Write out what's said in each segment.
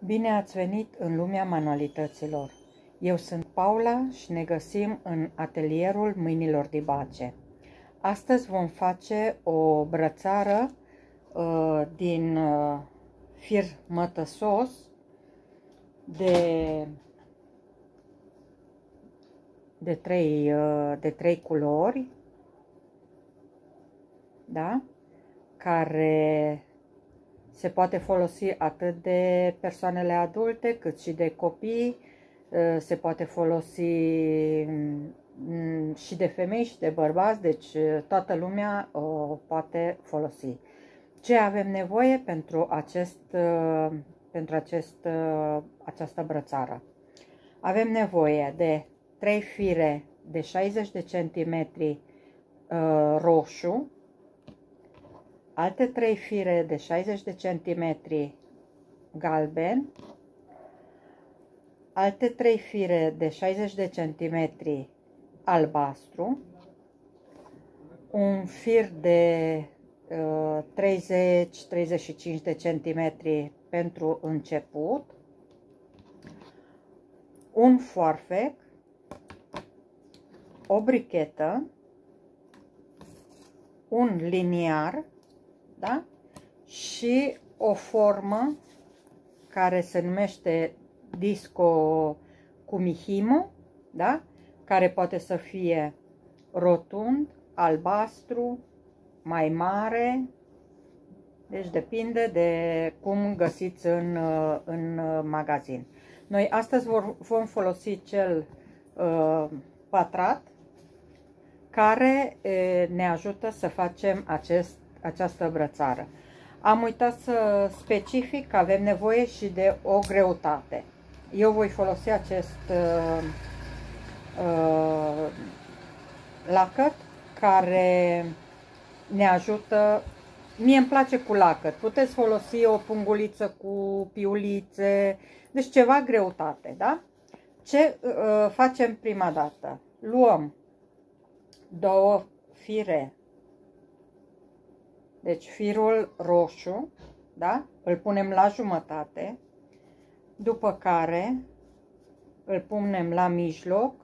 Bine ați venit în lumea manualităților! Eu sunt Paula și ne găsim în atelierul Mâinilor de Bace. Astăzi vom face o brățară din fir mătăsos de trei culori, da? Care se poate folosi atât de persoanele adulte cât și de copii, se poate folosi și de femei și de bărbați, deci toată lumea o poate folosi. Ce avem nevoie pentru această brățară? Avem nevoie de 3 fire de 60 de centimetri roșu, alte 3 fire de 60 de centimetri galben, alte 3 fire de 60 de centimetri albastru, un fir de 30-35 de centimetri pentru început, un foarfec, o brichetă, un liniar, da? Și o formă care se numește disco cu mihimo, da? Care poate să fie rotund, albastru, mai mare, deci depinde de cum găsiți în magazin. Noi astăzi vom folosi cel pătrat, care ne ajută să facem această brățară. Am uitat să specific că avem nevoie și de o greutate. Eu voi folosi acest lacăt care ne ajută. Mie îmi place cu lacăt. Puteți folosi o punguliță cu piulițe, deci ceva greutate, da? Ce facem prima dată? Luăm 2 fire, deci firul roșu, da? Îl punem la jumătate, după care îl punem la mijloc,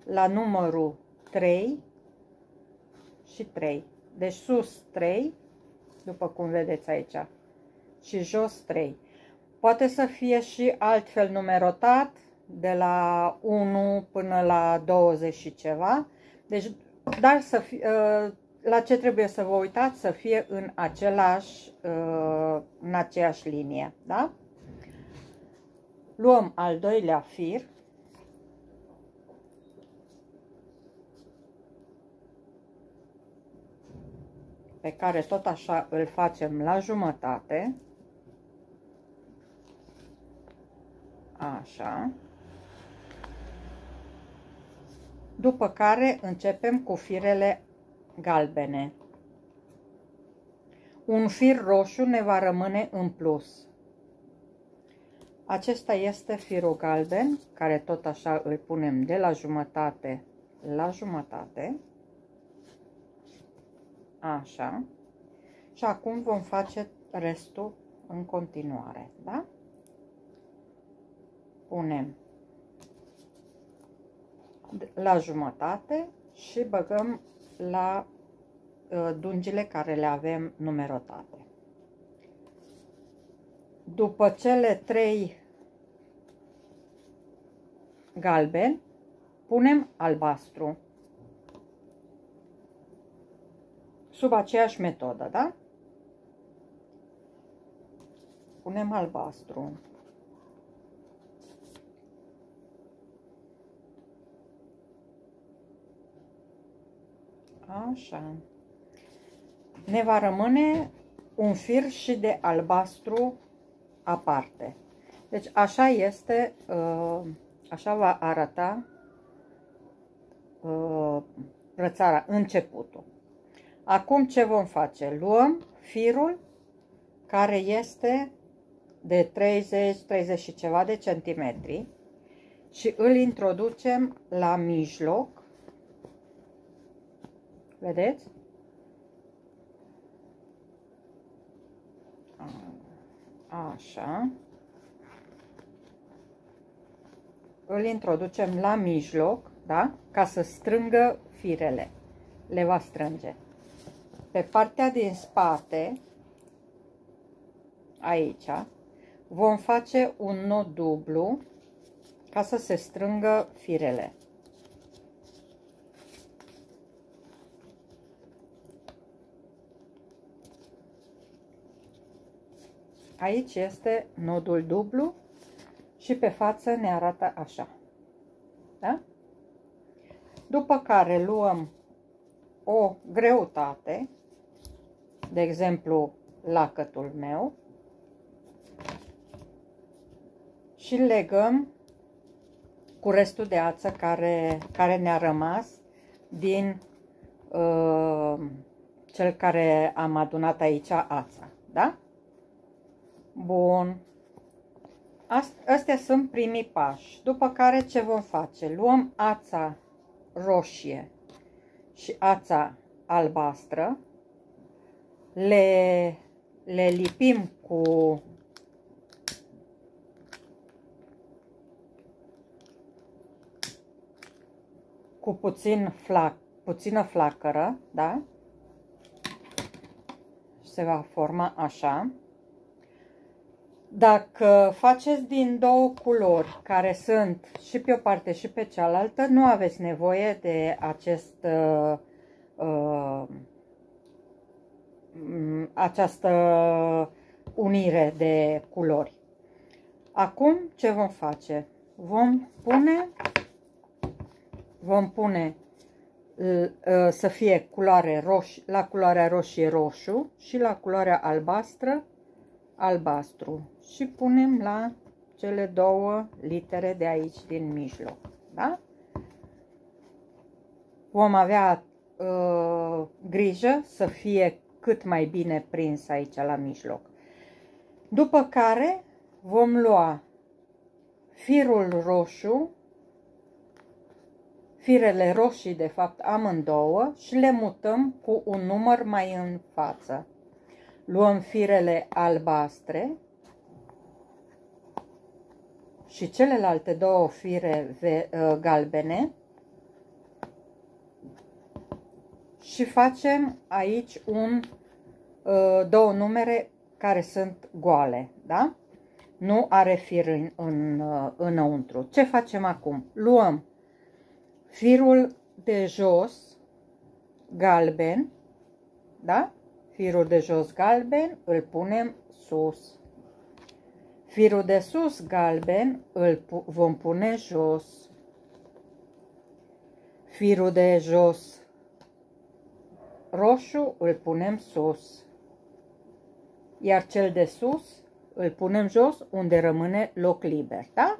la numărul 3 și 3. Deci sus 3, după cum vedeți aici, și jos 3. Poate să fie și altfel numerotat, de la 1 până la 20 și ceva. Deci, dar să fie, la ce trebuie să vă uitați? Să fie în aceeași linie, da? Luăm al doilea fir, pe care tot așa îl facem la jumătate, așa, după care începem cu firele galbene. Un fir roșu ne va rămâne în plus. Acesta este firul galben, care tot așa îl punem de la jumătate la jumătate. Așa. Și acum vom face restul în continuare, da? Punem la jumătate și băgăm la dungile care le avem numerotate. După cele 3 galben, punem albastru. Sub aceeași metodă, da? Punem albastru. Așa. Ne va rămâne un fir și de albastru aparte. Deci așa este, așa va arăta brățara, începutul. Acum ce vom face? Luăm firul care este de 30 și ceva de centimetri și îl introducem la mijloc. Vedeți? Așa. îl introducem la mijloc, da? Ca să strângă firele. Le va strânge. Pe partea din spate, aici, vom face un nod dublu ca să se strângă firele. Aici este nodul dublu și pe față ne arată așa. Da? După care luăm o greutate, de exemplu lacătul meu, și legăm cu restul de ață care ne-a rămas din cel care am adunat aici ața. Da? Bun. Astea sunt primii pași. După care ce vom face? Luăm ața roșie și ața albastră, le lipim cu puțină flacără, da? Se va forma așa. Dacă faceți din două culori care sunt și pe o parte și pe cealaltă, nu aveți nevoie de această unire de culori. Acum ce vom face? Vom pune să fie la culoarea roșie roșu și la culoarea albastră albastru și punem la cele două litere de aici din mijloc, da? Vom avea grijă să fie cât mai bine prins aici la mijloc. După care vom lua firul roșu, firele roșii de fapt amândouă, și le mutăm cu un număr mai în față. Luăm firele albastre și celelalte două fire galbene și facem aici două numere care sunt goale, da? Nu are fir înăuntru. Ce facem acum? Luăm firul de jos galben, da? Firul de jos galben îl punem sus. Firul de sus galben îl vom pune jos. Firul de jos roșu îl punem sus. Iar cel de sus îl punem jos unde rămâne loc liber, da?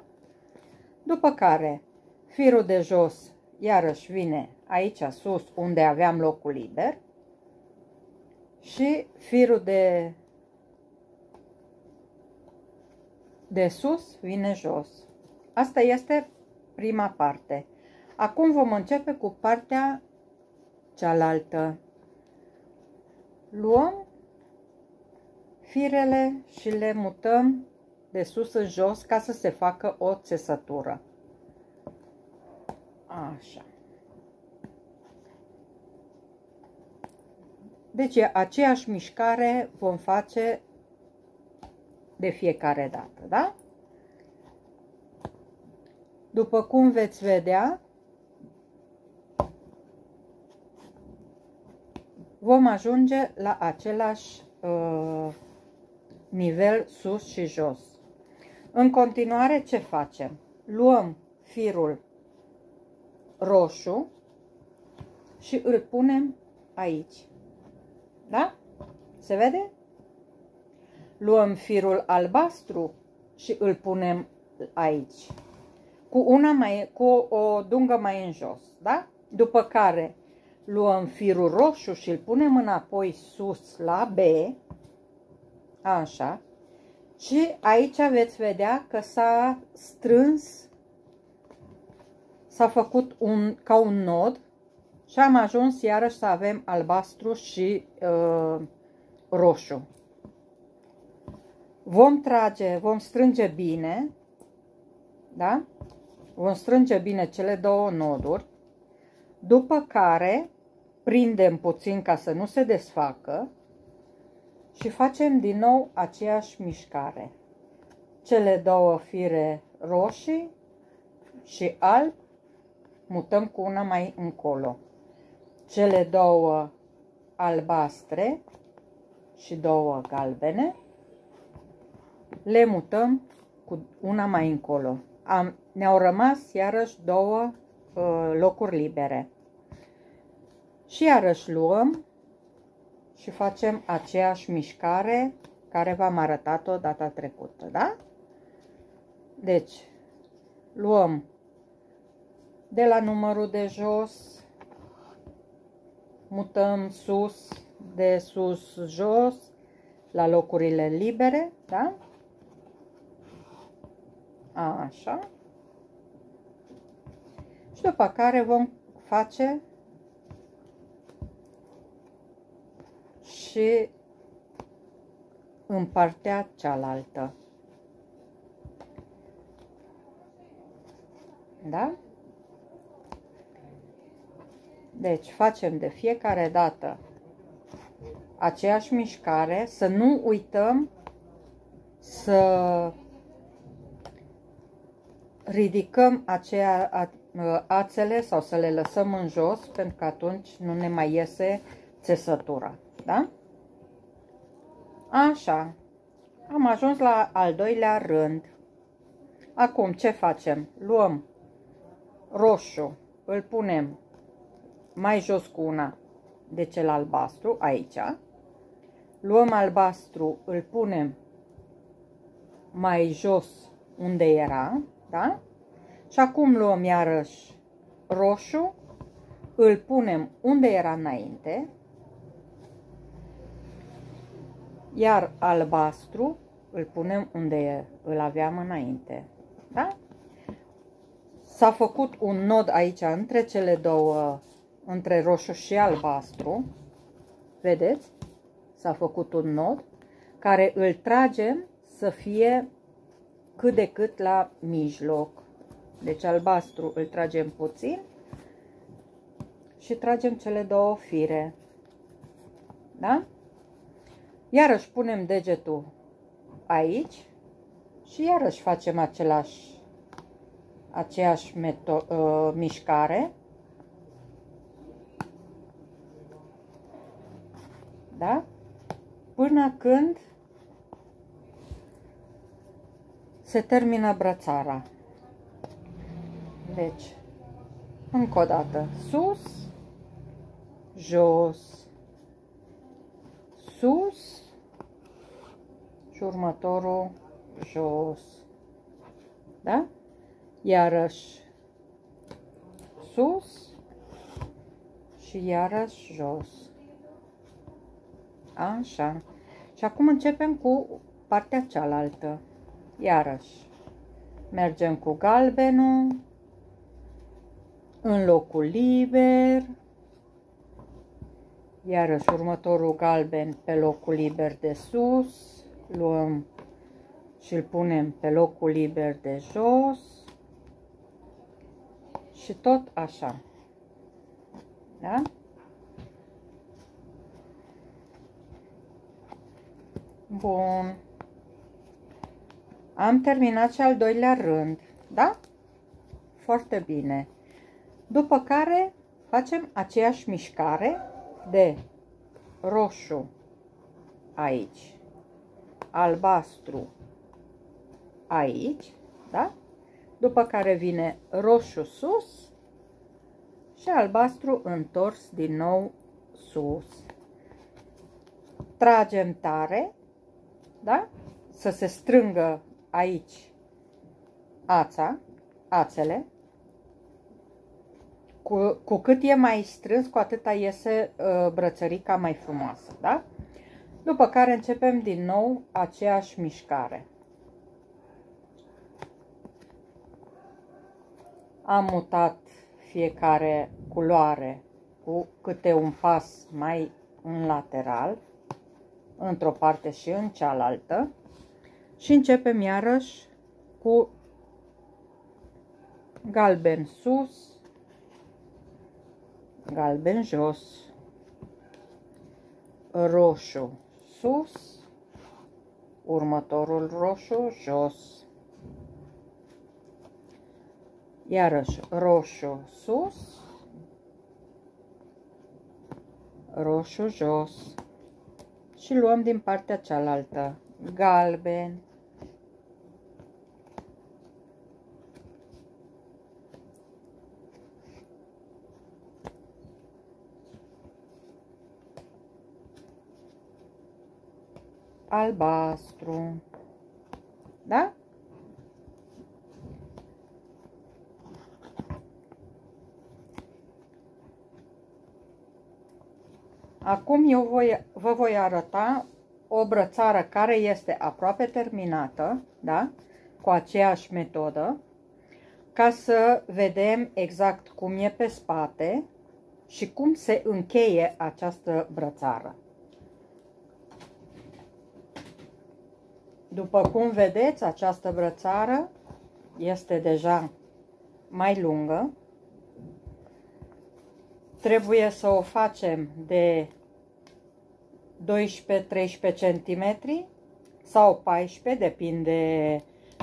După care firul de jos iarăși vine aici sus unde aveam locul liber. Și firul de sus vine jos. Asta este prima parte. Acum vom începe cu partea cealaltă. Luăm firele și le mutăm de sus în jos ca să se facă o țesătură. Așa. Deci aceeași mișcare vom face de fiecare dată, da? După cum veți vedea, vom ajunge la același nivel sus și jos. În continuare, ce facem? Luăm firul roșu și îl punem aici. Da? Se vede? Luăm firul albastru și îl punem aici. Cu o dungă mai în jos. Da? După care luăm firul roșu și îl punem înapoi sus la B. Așa. Și aici veți vedea că s-a strâns, s-a făcut ca un nod și am ajuns iarăși să avem albastru și roșu. Vom strânge bine, da? vom strânge bine cele două noduri, după care prindem puțin ca să nu se desfacă și facem din nou aceeași mișcare. Cele două fire roșii și alb mutăm cu una mai încolo. Cele două albastre și două galbene le mutăm cu una mai încolo. Ne-au rămas iarăși două locuri libere. Și iarăși luăm și facem aceeași mișcare care v-am arătat-o data trecută, da? Deci, luăm de la numărul de jos, mutăm sus, de sus, jos, la locurile libere, da? Așa. Și după care vom face și în partea cealaltă. Da? Deci facem de fiecare dată aceeași mișcare, să nu uităm să ridicăm ațele sau să le lăsăm în jos, pentru că atunci nu ne mai iese țesătura, da? Așa, am ajuns la al doilea rând. Acum ce facem? Luăm roșu, îl punem mai jos cu una de cel albastru, aici. Luăm albastru, îl punem mai jos unde era, da? Și acum luăm iarăși roșu, îl punem unde era înainte, iar albastru îl punem unde îl aveam înainte, da? S-a făcut un nod aici între cele două, între roșu și albastru, vedeți? S-a făcut un nod care îl tragem să fie cât de cât la mijloc. Deci albastru îl tragem puțin și tragem cele două fire, da? Iarăși punem degetul aici și iarăși facem aceeași mișcare, da? Până când se termină brățara. Deci, încă o dată, sus, jos, sus și următorul jos, da? Iarăși sus și iarăși jos. Așa. Și acum începem cu partea cealaltă. Iarăși mergem cu galbenul în locul liber, iarăși următorul galben pe locul liber de sus, luăm și îl punem pe locul liber de jos și tot așa, da? Bun. Am terminat și al doilea rând, da? Foarte bine. După care facem aceeași mișcare de roșu aici, albastru aici, da? După care vine roșu sus și albastru întors din nou sus. Tragem tare, da? Să se strângă aici ațele. Cu cât e mai strâns, cu atâta iese brățărica mai frumoasă, da? După care începem din nou aceeași mișcare. Am mutat fiecare culoare cu câte un pas mai în lateral, într-o parte și în cealaltă, și începem iarăși cu galben sus, galben jos, roșu sus, următorul roșu jos, iarăși roșu sus, roșu jos și luăm din partea cealaltă galben, albastru, da? Acum eu vă voi arăta o brățară care este aproape terminată, da? Cu aceeași metodă, ca să vedem exact cum e pe spate și cum se încheie această brățară. După cum vedeți, această brățară este deja mai lungă. Trebuie să o facem de 12-13 cm sau 14,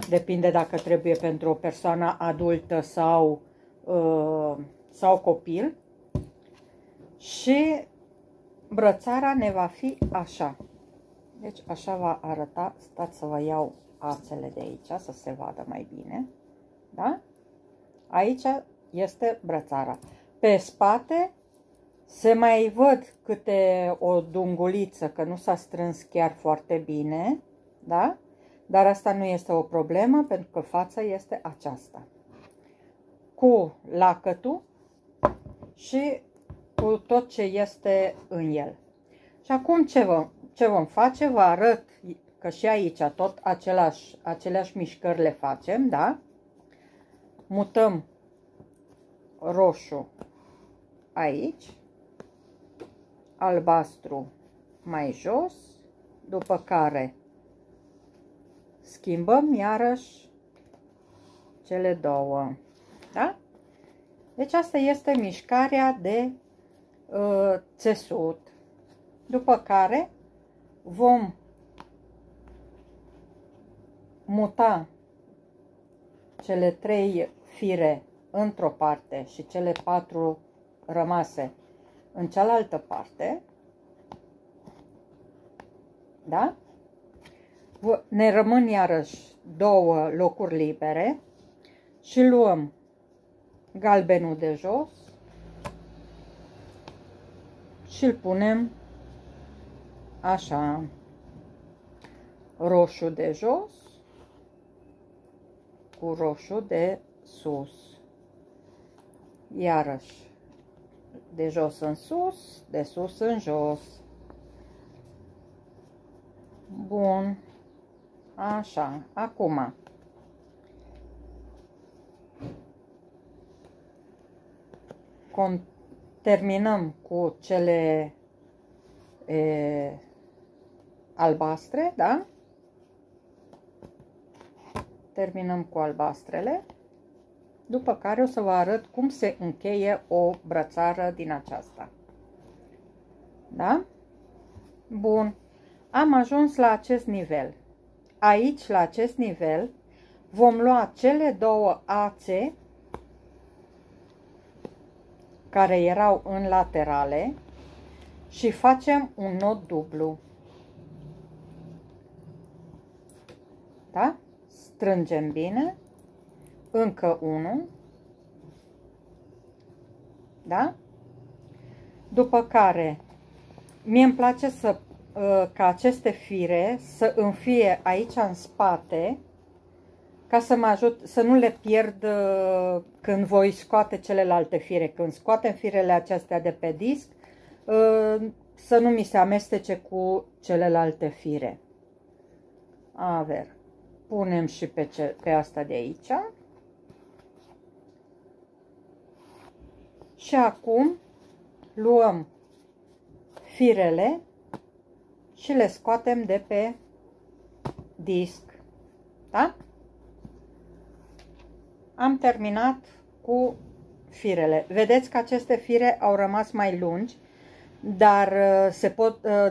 depinde dacă trebuie pentru o persoană adultă sau copil. Și brățara ne va fi așa. Deci așa va arăta. Stați să vă iau ațele de aici să se vadă mai bine. Da? Aici este brățara. Pe spate se mai văd câte o dunguliță, că nu s-a strâns chiar foarte bine, da? Dar asta nu este o problemă, pentru că fața este aceasta. Cu lacătul și cu tot ce este în el. Și acum ce vom face? Vă arăt că și aici tot aceleași mișcări le facem, da? Mutăm roșu aici, albastru mai jos, după care schimbăm iarăși cele două, da? Deci asta este mișcarea de țesut, după care vom muta cele 3 fire într-o parte și cele 4 rămase în cealaltă parte, da? Ne rămân iarăși 2 locuri libere și luăm galbenul de jos și îl punem așa, roșu de jos cu roșu de sus, iarăși de jos în sus, de sus în jos. Bun, așa, acum terminăm cu cele albastre, da? Terminăm cu albastrele, după care o să vă arăt cum se încheie o brățară din aceasta. Da? Bun. Am ajuns la acest nivel. Aici, la acest nivel, vom lua cele 2 ațe care erau în laterale și facem un nod dublu. Da? Strângem bine. Încă unul. Da? După care, mie îmi place ca aceste fire să înfie aici în spate, ca să mă ajut să nu le pierd când voi scoate celelalte fire. Când scoatem firele acestea de pe disc, să nu mi se amestece cu celelalte fire. A ver, punem și pe asta de aici. Și acum luăm firele și le scoatem de pe disc. Da? am terminat cu firele. Vedeți că aceste fire au rămas mai lungi, dar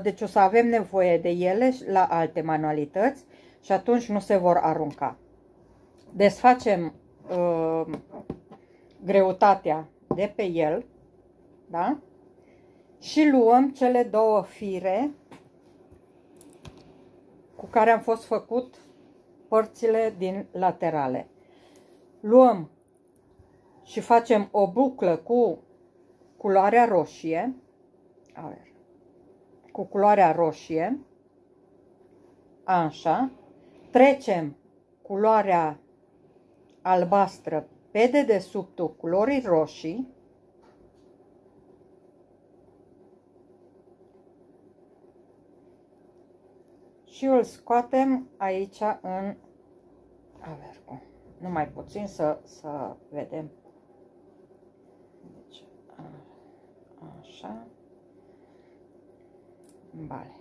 deci o să avem nevoie de ele la alte manualități și atunci nu se vor arunca. Desfacem greutatea de pe el, da? Și luăm cele două fire cu care am fost făcut părțile din laterale. Luăm și facem o buclă cu culoarea roșie, așa, trecem culoarea albastră pe dedesubtul culorii roșii și îl scoatem aici în avergo. Numai puțin să vedem. Deci, așa. Vale.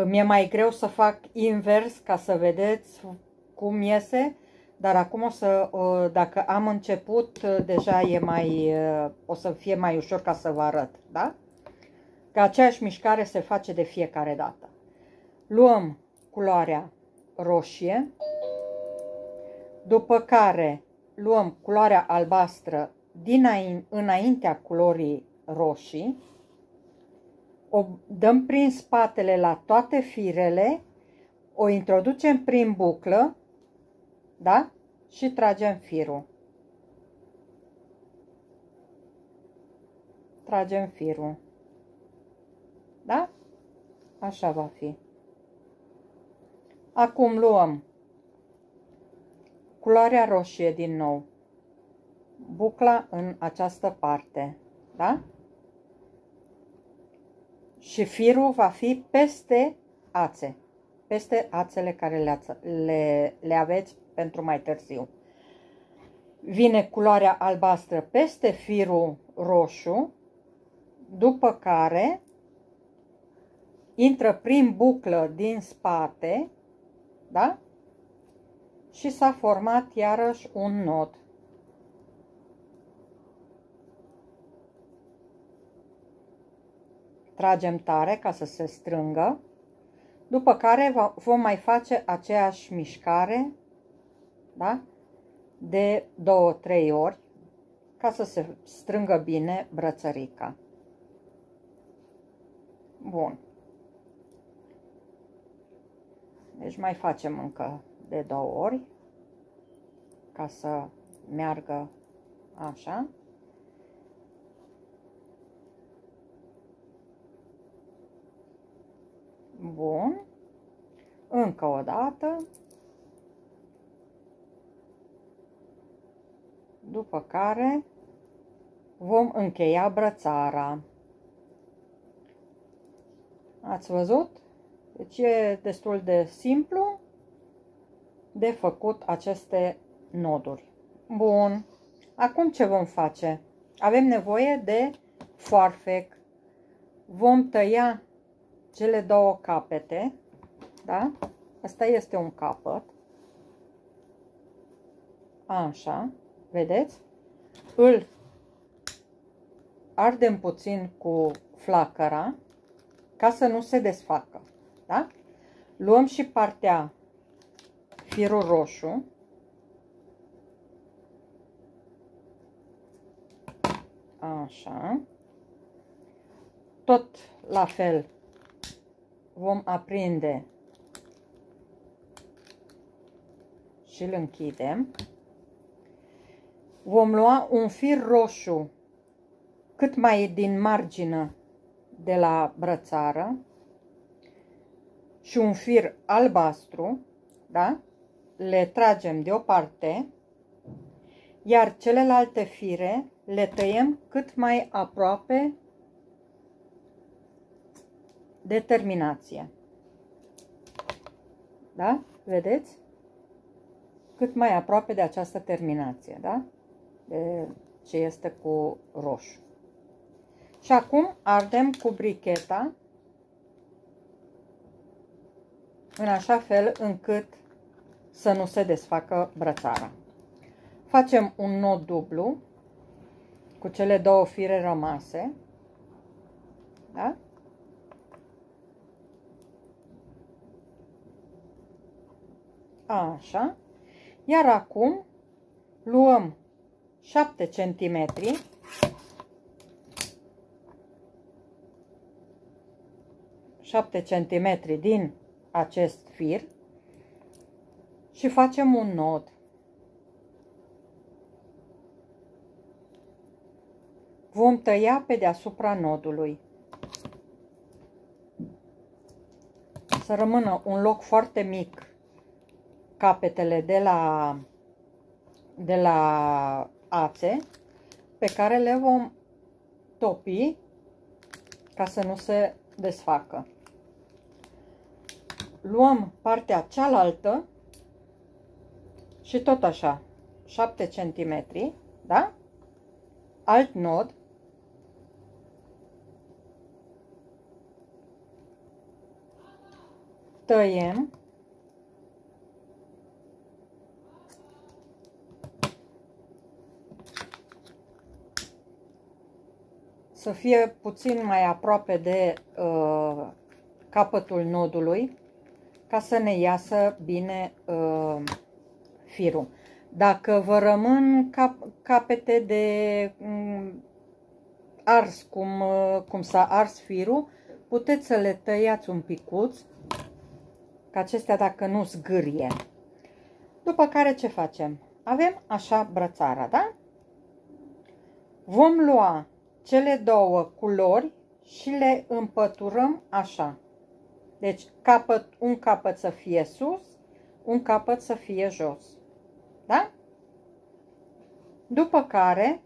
Mi-e mai greu să fac invers ca să vedeți cum iese, dar acum dacă am început, deja o să fie mai ușor ca să vă arăt, da? Că aceeași mișcare se face de fiecare dată. Luăm culoarea roșie, după care luăm culoarea albastră înaintea culorii roșii, o dăm prin spatele la toate firele, o introducem prin buclă, da? Și tragem firul. Tragem firul. Da? Așa va fi. Acum luăm culoarea roșie din nou, bucla în această parte, da? Și firul va fi peste ațe, peste ațele care le aveți pentru mai târziu. Vine culoarea albastră peste firul roșu, după care intră prin buclă din spate, da? Și s-a format iarăși un nod. Tragem tare ca să se strângă, după care vom mai face aceeași mișcare, da? De 2-3 ori, ca să se strângă bine brățărica. Bun. Deci mai facem încă de 2 ori, ca să meargă așa. Bun. Încă o dată. După care vom încheia brățara. Ați văzut? Deci e destul de simplu de făcut aceste noduri. Bun. Acum ce vom face? Avem nevoie de foarfec. Vom tăia cele două capete, da? Asta este un capăt. Așa, vedeți? Îl ardem puțin cu flacăra ca să nu se desfacă, da? Luăm și partea firul roșu. Așa. Tot la fel vom aprinde și îl închidem. Vom lua un fir roșu cât mai din margine de la brățară și un fir albastru, da? Le tragem deoparte, iar celelalte fire le tăiem cât mai aproape de terminație. Da? Vedeți? Cât mai aproape de această terminație, da? De ce este cu roșu. Și acum ardem cu bricheta în așa fel încât să nu se desfacă brățara. facem un nod dublu cu cele două fire rămase, da? Așa. Iar acum luăm 7 cm, din acest fir și facem un nod. Vom tăia pe deasupra nodului. Să rămână un loc foarte mic capetele de la ațe, pe care le vom topi ca să nu se desfacă. Luăm partea cealaltă și tot așa, 7 cm, da? Alt nod. Tăiem. Să fie puțin mai aproape de capătul nodului, ca să ne iasă bine firul. Dacă vă rămân capete de ars, cum s-a ars firul, puteți să le tăiați un picuț, ca acestea dacă nu zgârie. După care ce facem? Avem așa brățara, da? Vom lua cele două culori și le împăturăm așa. Deci un capăt să fie sus, un capăt să fie jos. Da? După care,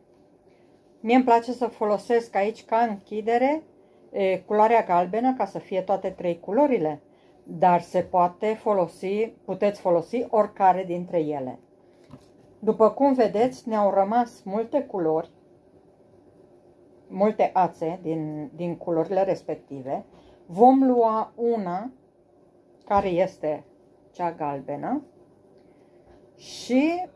mie îmi place să folosesc aici ca închidere culoarea galbenă, ca să fie toate trei culorile. Dar se poate folosi, puteți folosi oricare dintre ele. După cum vedeți, ne-au rămas multe culori, multe ațe din culorile respective. Vom lua una care este cea galbenă și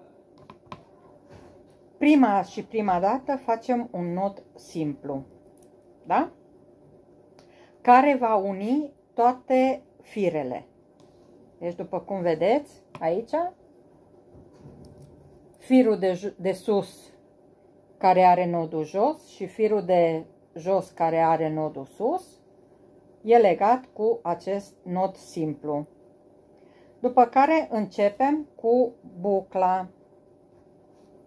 prima dată facem un nod simplu, da? Care va uni toate firele. Deci după cum vedeți aici, firul de sus care are nodul jos și firul de jos care are nodul sus e legat cu acest nod simplu. După care începem cu bucla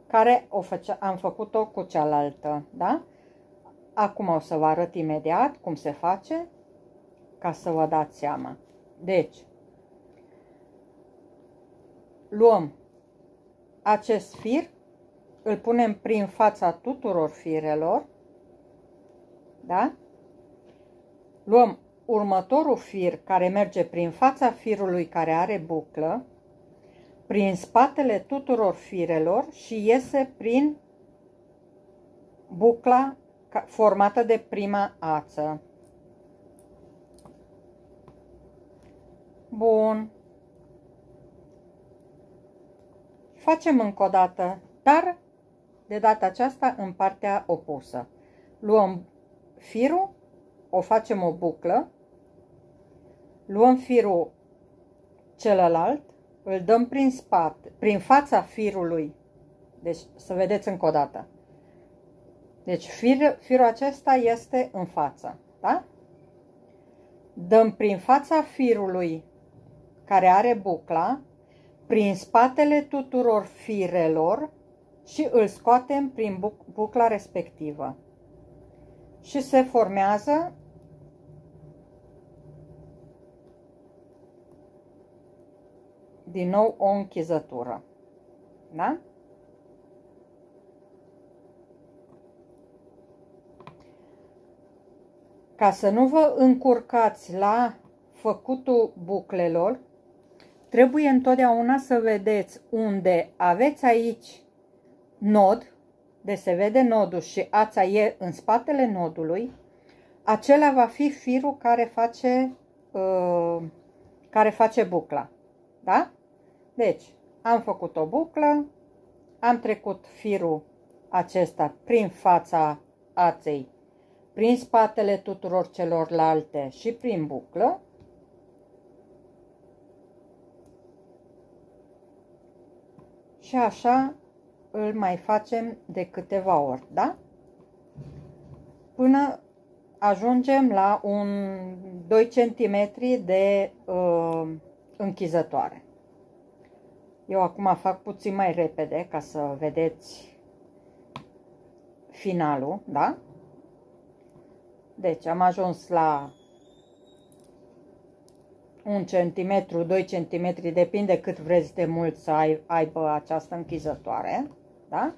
care am făcut-o cu cealaltă, da? Acum o să vă arăt imediat cum se face, ca să vă dați seama. Deci, luăm acest fir, îl punem prin fața tuturor firelor, da? Luăm următorul fir care merge prin fața firului care are buclă, prin spatele tuturor firelor și iese prin bucla formată de prima ață. Bun. Facem încă o dată, dar de data aceasta în partea opusă. Luăm firul, o facem o buclă, luăm firul celălalt, îl dăm prin spate, prin fața firului. Deci să vedeți încă o dată. Deci firul acesta este în față, da? Dăm prin fața firului care are bucla, prin spatele tuturor firelor și îl scoatem prin bucla respectivă. Și se formează din nou o închizătură. Da? Ca să nu vă încurcați la făcutul buclelor, trebuie întotdeauna să vedeți unde aveți aici nod, de se vede nodul și ața e în spatele nodului, acela va fi firul care face bucla. Da? Deci, am făcut o buclă, am trecut firul acesta prin fața aței, prin spatele tuturor celorlalte și prin buclă. Și așa îl mai facem de câteva ori, da? Până ajungem la un 2 cm de închizătoare. Eu acum fac puțin mai repede ca să vedeți finalul, da? Deci am ajuns la 1 cm, 2 cm, depinde cât vreți de mult să aibă această închizătoare, da?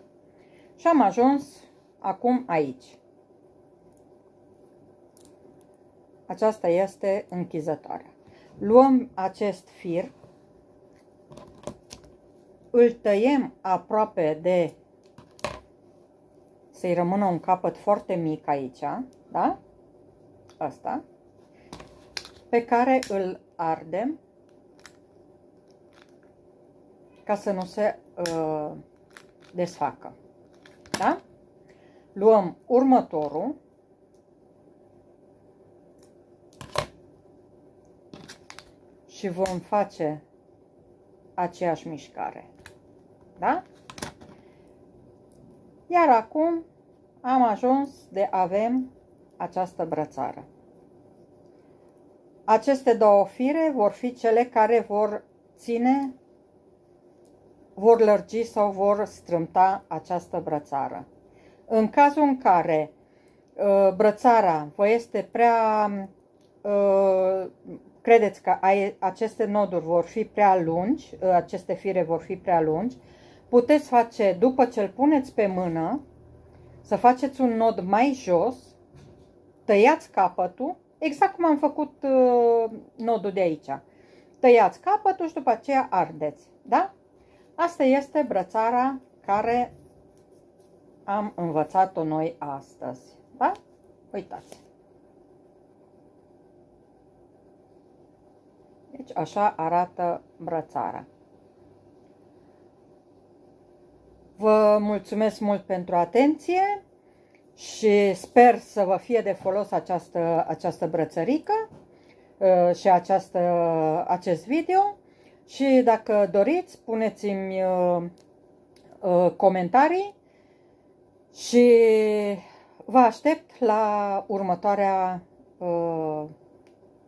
Și am ajuns acum aici. Aceasta este închizătoarea. Luăm acest fir, îl tăiem aproape de să-i rămână un capăt foarte mic aici, da? Asta. Pe care îl ardem ca să nu se desfacă, da? Luăm următorul și vom face aceeași mișcare, da? Iar acum am ajuns de avem această brățară. Aceste două fire vor fi cele care vor ține, vor lărgi sau vor strâmta această brățară. În cazul în care brățara vă este prea, credeți că aceste noduri vor fi prea lungi, aceste fire vor fi prea lungi, puteți face, după ce îl puneți pe mână, să faceți un nod mai jos, tăiați capătul, exact cum am făcut nodul de aici. Tăiați capătul și după aceea ardeți, da? Asta este brățara care am învățat-o noi astăzi, da? Uitați. Deci așa arată brățara. Vă mulțumesc mult pentru atenție și sper să vă fie de folos această brățărică și acest video. Și dacă doriți, puneți-mi comentarii și vă aștept la următoarea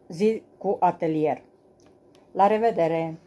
zi cu atelier. La revedere!